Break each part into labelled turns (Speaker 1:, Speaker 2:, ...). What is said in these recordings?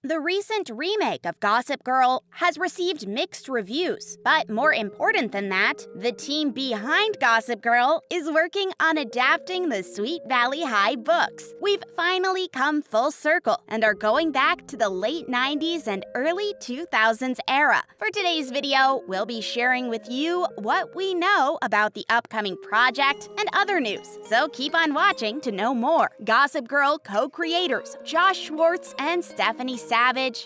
Speaker 1: The recent remake of Gossip Girl has received mixed reviews, but more important than that, the team behind Gossip Girl is working on adapting the Sweet Valley High books. We've finally come full circle and are going back to the late 90s and early 2000s era. For today's video, we'll be sharing with you what we know about the upcoming project and other news, so keep on watching to know more. Gossip Girl co-creators Josh Schwartz and Stephanie Savage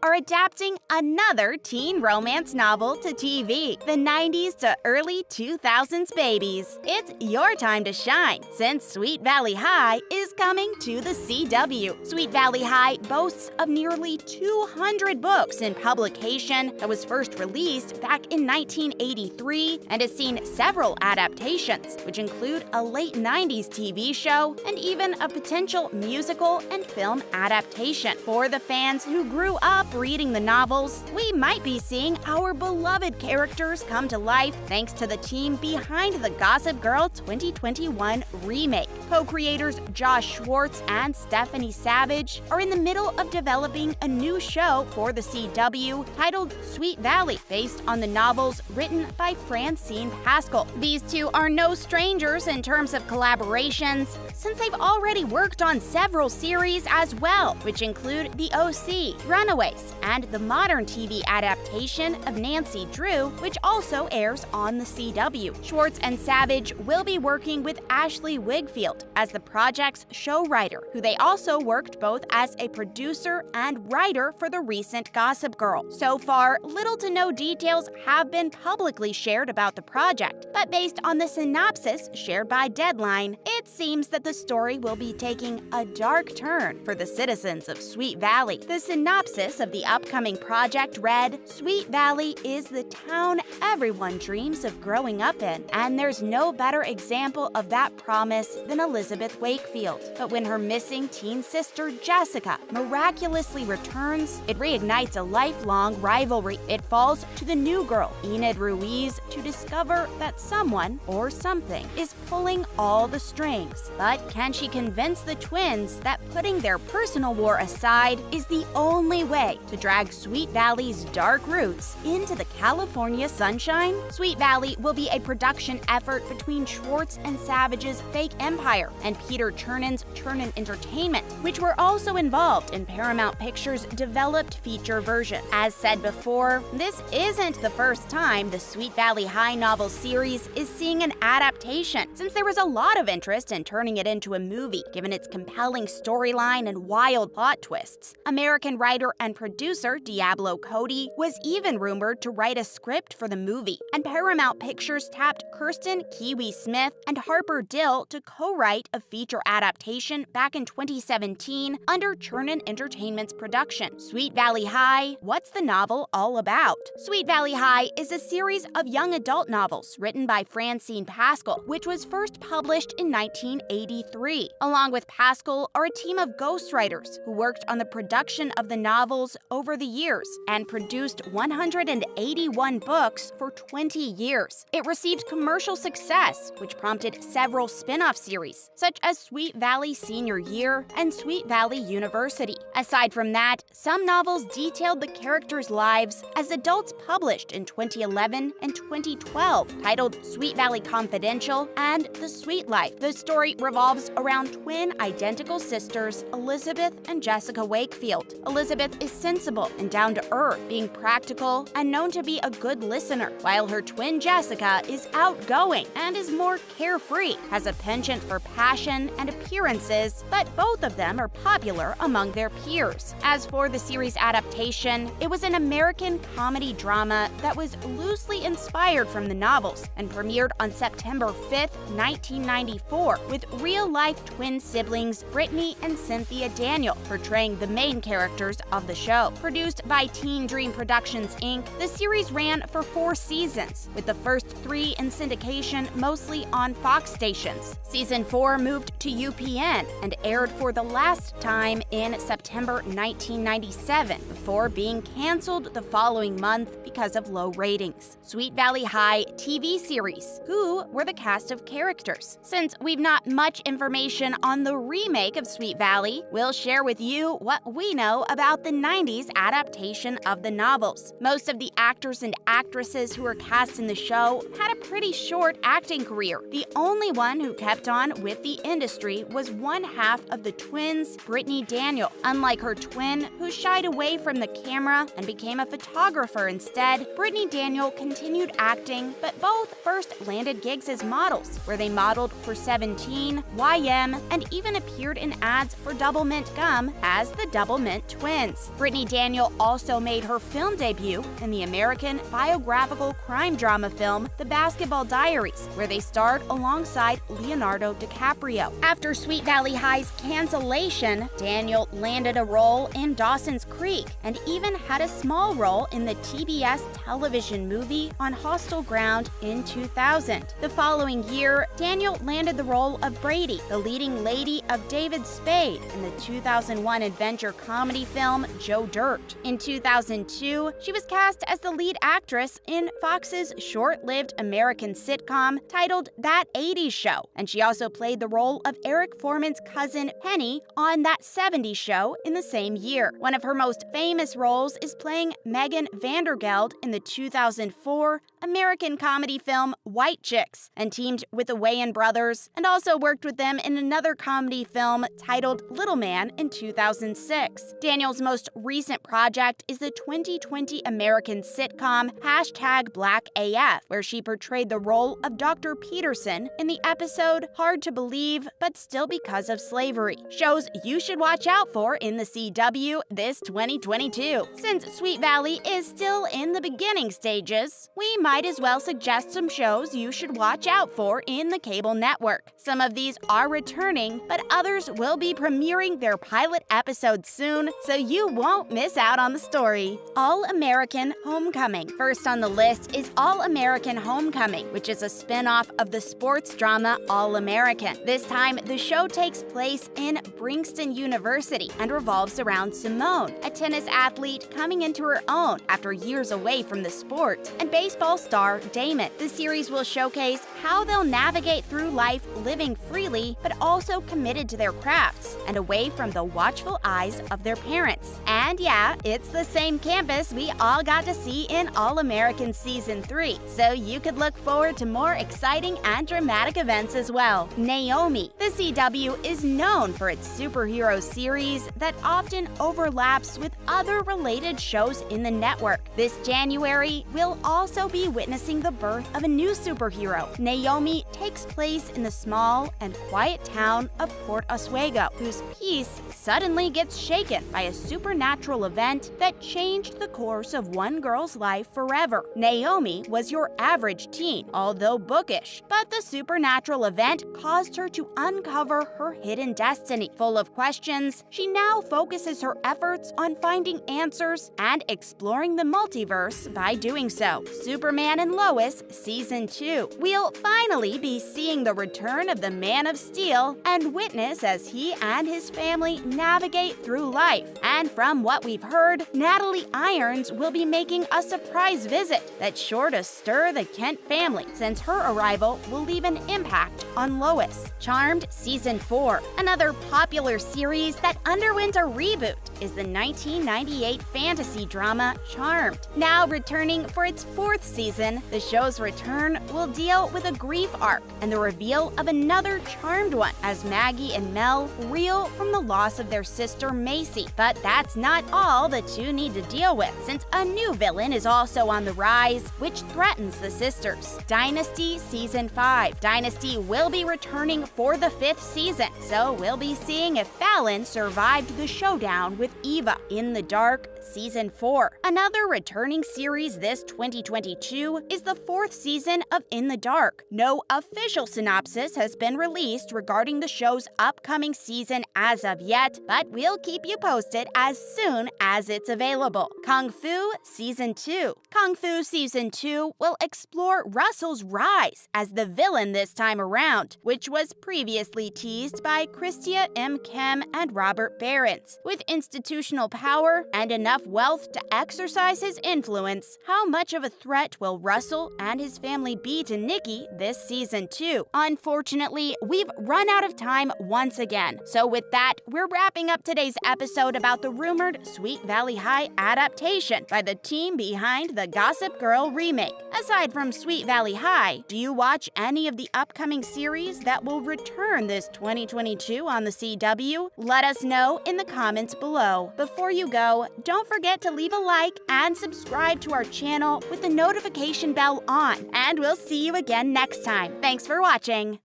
Speaker 1: are adapting another teen romance novel to TV, the 90s to early 2000s babies. It's your time to shine, since Sweet Valley High is coming to the CW. Sweet Valley High boasts of nearly 200 books in publication that was first released back in 1983 and has seen several adaptations, which include a late 90s TV show and even a potential musical and film adaptation. For the fans who grew up reading the novels, we might be seeing our beloved characters come to life thanks to the team behind the Gossip Girl 2021 remake. Co-creators Josh Schwartz and Stephanie Savage are in the middle of developing a new show for the CW titled Sweet Valley, based on the novels written by Francine Pascal. These two are no strangers in terms of collaborations, since they've already worked on several series as well, which include The OC, Runaways, and the modern TV adaptation of Nancy Drew, which also airs on the CW. Schwartz and Savage will be working with Ashley Wigfield as the project's show writer, who they also worked both as a producer and writer for the recent Gossip Girl. So far, little to no details have been publicly shared about the project, but based on the synopsis shared by Deadline, it seems that the story will be taking a dark turn for the citizens of Sweet Valley. The synopsis of the upcoming project read, "Sweet Valley is the town everyone dreams of growing up in, and there's no better example of that promise than Elizabeth Wakefield. But when her missing teen sister Jessica miraculously returns, it reignites a lifelong rivalry. It falls to the new girl, Enid Ruiz, to discover that someone or something is pulling all the strings. But can she convince the twins that putting their personal war aside is the only way to drag Sweet Valley's dark roots into the California sunshine?" Sweet Valley will be a production effort between Schwartz and Savage's Fake Empire and Peter Chernan's Chernin Entertainment, which were also involved in Paramount Pictures' developed feature version. As said before, this isn't the first time the Sweet Valley High novel series is seeing an adaptation, since there was a lot of interest in turning it into a movie, given its compelling storyline and wild plot twists. American writer and producer Diablo Cody was even rumored to write a script for the movie, and Paramount Pictures tapped Kirsten Kiwi Smith and Harper Dill to co-write a feature adaptation back in 2017 under Chernin Entertainment's production. Sweet Valley High, what's the novel all about? Sweet Valley High is a series of young adult novels written by Francine Pascal, which was first published in 1983. Along with Pascal are a team of ghostwriters who worked on the production of the novels over the years and produced 181 books for 20 years. It received commercial success, which prompted several spin-off series, such as Sweet Valley Senior Year and Sweet Valley University. Aside from that, some novels detailed the characters' lives as adults published in 2011 and 2012, titled Sweet Valley Confidential and The Sweet Life. The story revolves around twin identical sisters, Elizabeth and Jessica Wakefield. Elizabeth is sensible and down-to-earth, being practical and known to be a good listener, while her twin Jessica is outgoing and is more carefree, has a penchant for passion and appearances, but both of them are popular among their peers. As for the series adaptation, it was an American comedy drama that was loosely inspired from the novels and premiered on September 5th, 1994, with real-life twin siblings Brittany and Cynthia Daniel portraying the main characters of the show. Produced by Teen Dream Productions, Inc., the series ran for 4 seasons, with the first 3 in syndication mostly on Fox stations. Season 4 moved to UPN and aired for the last time in September 1997, before being canceled the following month because of low ratings. Sweet Valley High TV series. Who were the cast of characters? Since we've not much information on the remake of Sweet Valley, we'll share with you what we know about the 90s adaptation of the novels. Most of the actors and actresses who were cast in the show had a pretty short acting career. The only one who kept on with the industry was one half of the twins, Brittany Daniel. Unlike her twin, who shied away from the camera and became a photographer instead, Brittany Daniel continued acting, but both first landed gigs as models, where they modeled for 17, YM, and even appeared in ads for Double Mint Gum as the Double Mint Twins. Brittany Daniel also made her film debut in the American biographical crime drama film The Basketball Diaries, where they starred alongside Leonardo DiCaprio. After Sweet Valley High's cancellation, Daniel landed a role in Dawson's Creek and even had a small role in the TBS television movie On Hostile Ground in 2000. The following year, Daniel landed the role of Brady, the leading lady of David Spade, in the 2001 adventure comedy film Joe Dirt. In 2002, she was cast as the lead actress in Fox's short-lived American sitcom titled That 80s Show, and she also played the role of Eric Foreman's cousin Penny on That 70s Show in the same year. One of her most famous roles is playing Megan Vandergeld in the 2004 American comedy film White Chicks, and teamed with the Wayans brothers, and also worked with them in another comedy film titled Little Man in 2006. Daniel's most recent project is the 2020 American sitcom #BlackAF, where she portrayed the role of Dr. Peterson in the episode Hard to Believe, but Still Because of Slavery. Shows you should watch out for in the CW this 2022. Since Sweet Valley is still in the beginning stages, we might as well suggest some shows you should watch out for in the cable network. Some of these are returning, but others will be premiering their pilot episodes soon, so you won't miss out on the story. All-American Homecoming. First on the list is All-American Homecoming, which is a spin-off of the sports drama All-American. This time, the show takes place in Princeton University and revolves around Simone, a tennis athlete coming into her own after years away from the sport, and baseball star Damon. The series will showcase how they'll navigate through life living freely, but also committed to their crafts and away from the watchful eyes of their parents. And yeah, it's the same campus we all got to see in All-American Season 3, so you could look forward to more exciting and dramatic events as well. Naomi. The CW is known for its superhero series that often overlaps with other related shows in the network. This January, we'll also be witnessing the birth of a new superhero. Naomi takes place in the small and quiet town of Port Oswego, whose peace suddenly gets shaken by a supernatural event that changed the course of one girl's life forever. Naomi was your average teen, although bookish, but the supernatural event caused her to uncover her hidden destiny. Full of questions, she now focuses her efforts on finding answers and exploring the multiverse by doing so. Superman and Lois Season 2. We'll finally be seeing the return of the Man of Steel and witness as he and his family navigate through life. And from what we've heard, Natalie Irons will be making a surprise visit that's sure to stir the Kent family, since her arrival will leave an impact on Lois. Charmed Season 4. Another popular series that underwent a reboot is the 1998 fantasy drama Charmed. Now returning for its 4th season, the show's return will deal with a grief arc and the reveal of another charmed one as Maggie and Mel reel from the loss of their sister Macy. But that's not all the two need to deal with, since a new villain is also on the rise, which threatens the sisters. Dynasty Season 5. Dynasty will be returning for the 5th season, so we'll be seeing if Fallon survived the showdown with Eva. In the Dark Season 4. Another returning series this 2022 is the 4th season of In the Dark. No official synopsis has been released regarding the show's upcoming season as of yet, but we'll keep you posted as soon as it's available. Kung Fu Season 2. Kung Fu Season 2 will explore Russell's rise as the villain this time around, which was previously teased by Christia M. Kim and Robert Behrens. With instituting constitutional power and enough wealth to exercise his influence. How much of a threat will Russell and his family be to Nikki this season 2? Unfortunately, we've run out of time once again. So with that, we're wrapping up today's episode about the rumored Sweet Valley High adaptation by the team behind the Gossip Girl remake. Aside from Sweet Valley High, do you watch any of the upcoming series that will return this 2022 on the CW? Let us know in the comments below. Before you go, don't forget to leave a like and subscribe to our channel with the notification bell on. And we'll see you again next time. Thanks for watching.